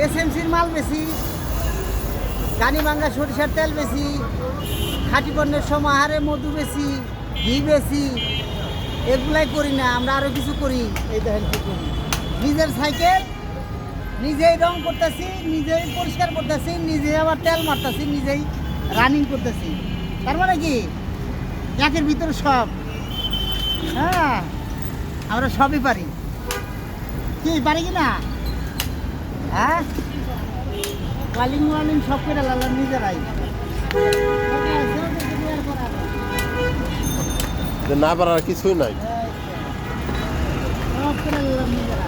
এসএমসির মাল বেশি, গানিবাঙ্গা সরিষার তেল বেশি, খাঁটি পণ্যের সমাহারে মধু বেশি, ঘি বেশি। এগুলাই করি না, আমরা আরও কিছু করি। এই দেখেন কি করি, নিজের সাইকেল নিজেই রং করতেছি, নিজেই পরিষ্কার করতেছি, নিজেই আবার তেল মারতেছি, নিজেই রানিং করতেছি। তার মানে কি একের ভিতরে সব। হ্যাঁ, আমরা সবই পারি। কি পারি কি না? হ্যাঁ, ওয়ালিং ওয়ালিং সব করে লালাম নিজেরাই। না পারার কিছুই নাই। সব করে লালাম নিজেরা।